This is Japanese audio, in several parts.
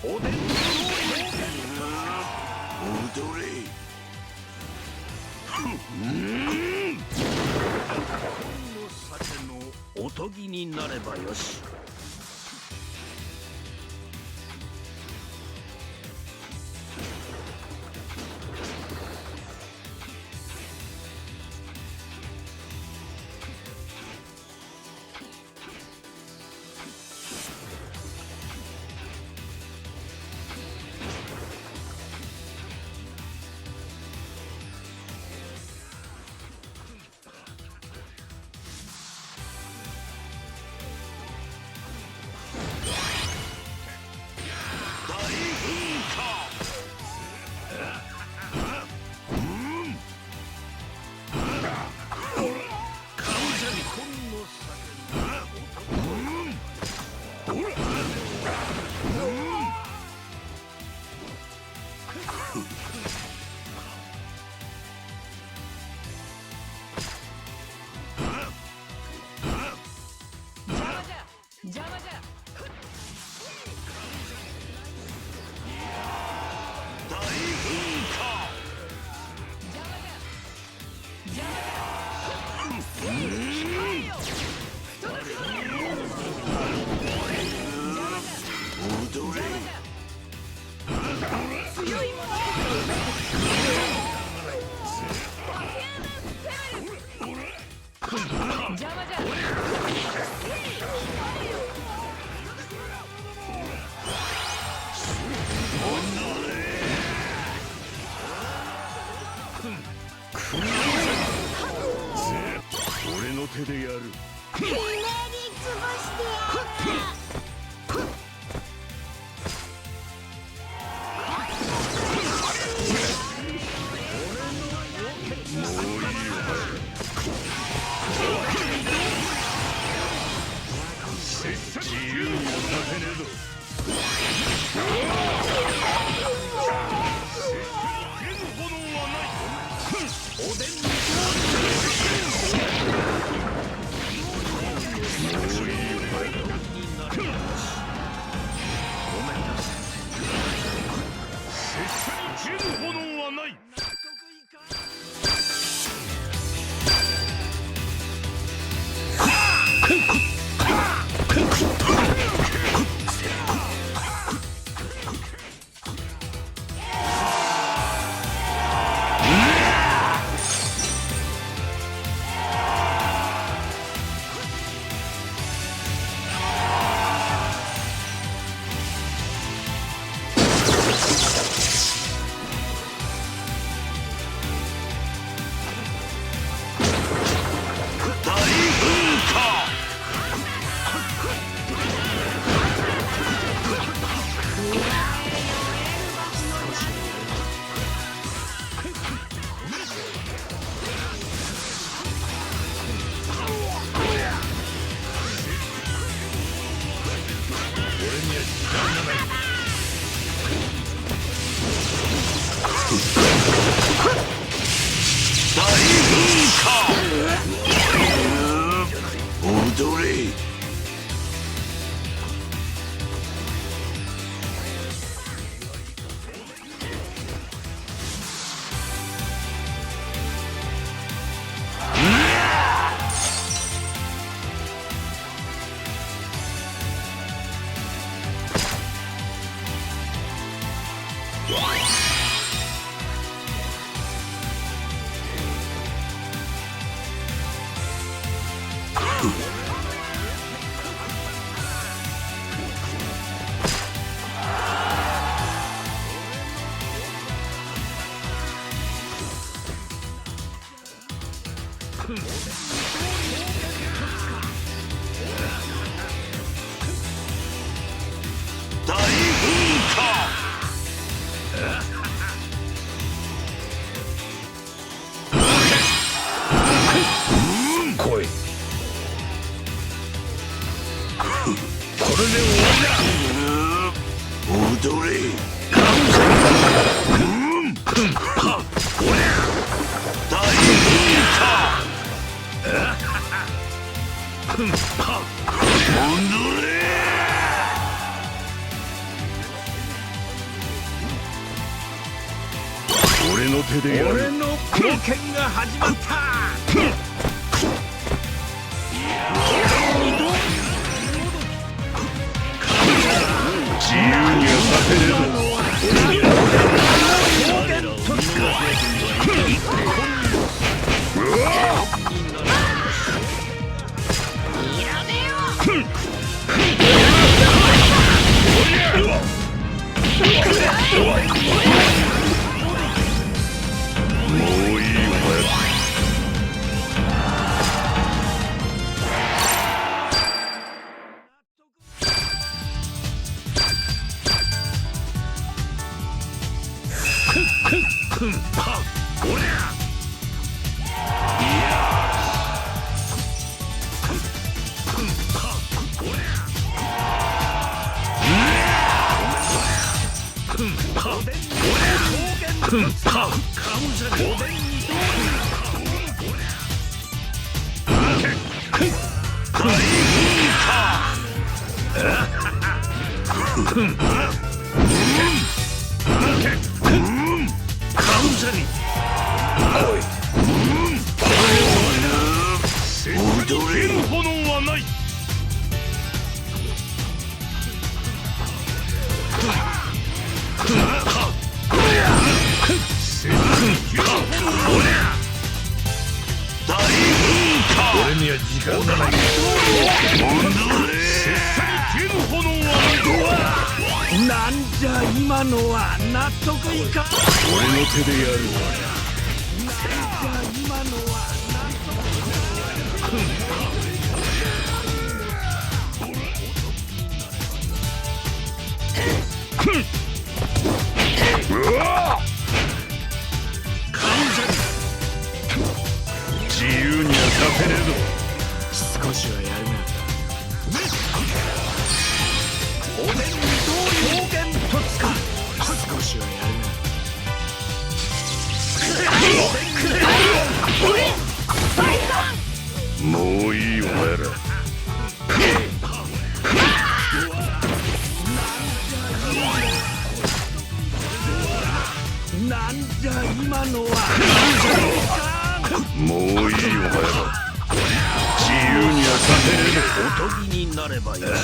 おでんの踊れ。の酒のおとぎになればよし。邪魔じゃ。大噴火。俺の手でやる。ひねりつぶしてやる。自由にはさせねえぞ。おでんに切る炎はない。踊れ。大噴火。来い。これで終わりだ。踊れ。大噴火。踊れ。の手でやる。俺の冒険が始まった。自由にはさせねえぞ。もういいよ。炎はない。俺には時間がない。なんじゃ今のは納得いかん。俺の手でやる。なんじゃ今のは納得いかん。自由にはさせねえぞ。少しはやるな。おでんに道理表現とつか。少しはやるな。もういいお前ら。なんじゃ今のは。もういいお前ら。自由にはさせねえぞ。おとぎになればよし。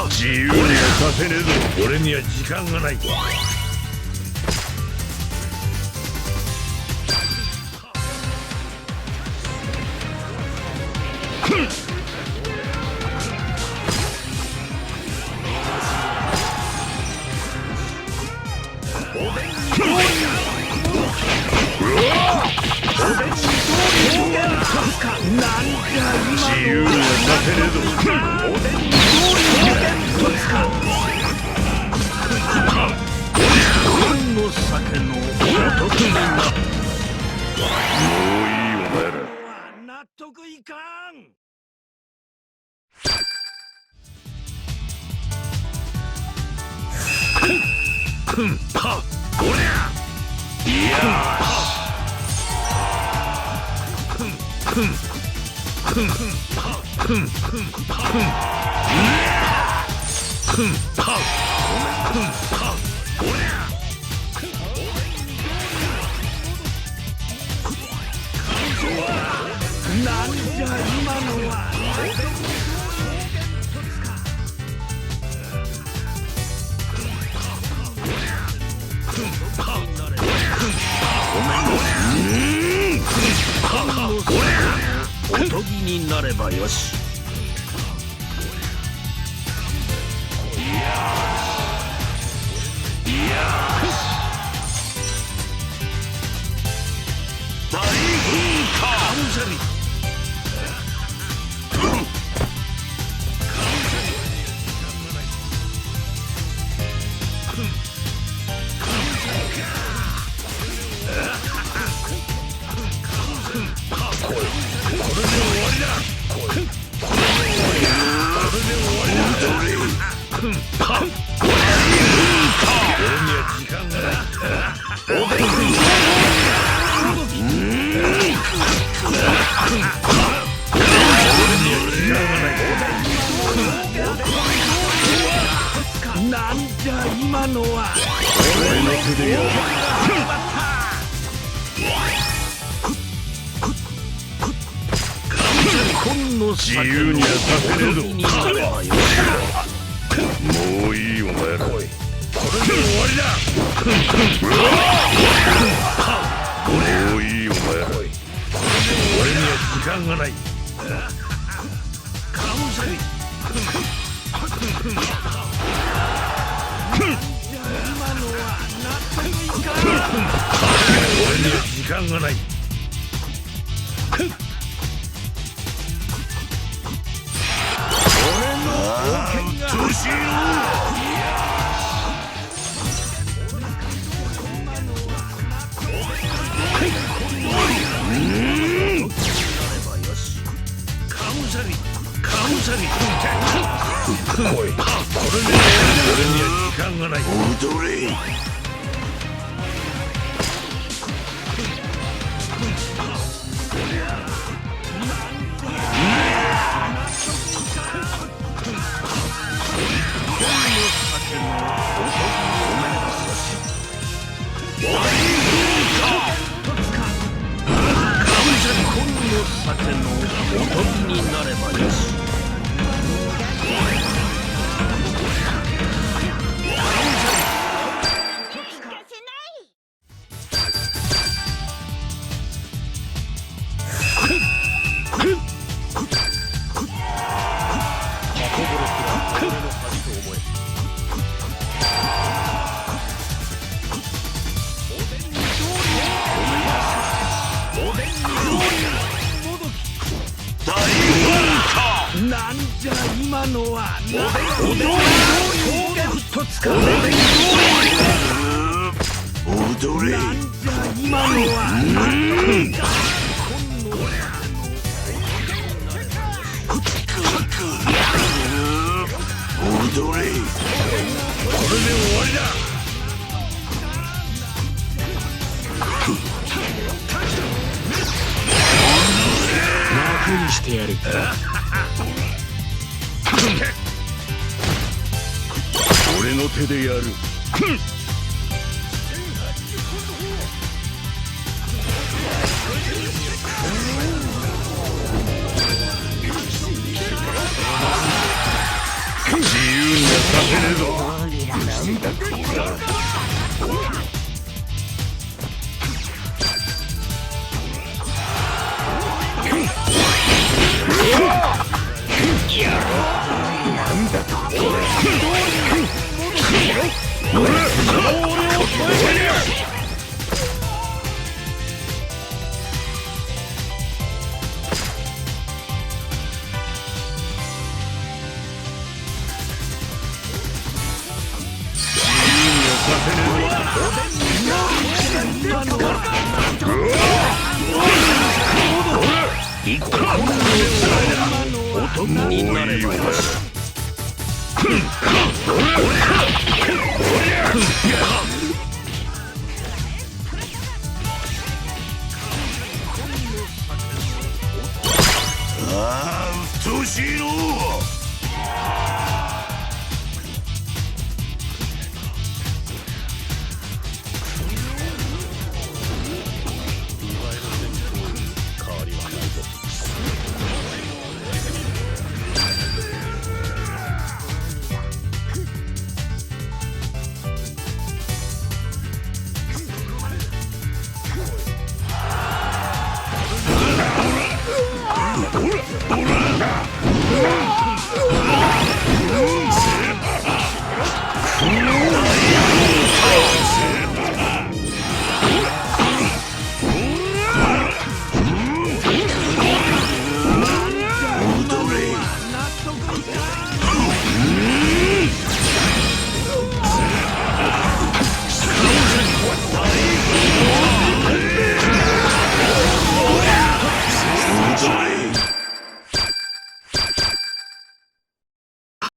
自由にはさせねえぞ。俺には時間がない。自由にはさせねえぞ。おでんにの酒のお得にな。もういいお前ら。納得いかん。パおりゃ。いやなんじゃ今のは。おとぎになればよし。大噴火。これには時間がないなんじゃ今のは。俺の手でやる自由にはさせねえぞもういいお前らこれで終わりだもういいお前ら俺には時間がないカウサギ今のは納得いかん。俺には時間がない調子いいおいこれで俺には時間がない踊れ酒のおとりになればよし。なんじゃ今のは。おでんと使う。踊れなんじゃ今のは。踊れこれで終わりだ楽にしてやる。俺の手でやる自由にはさせねえぞ男になればよし。ああ、うっとうしいのほら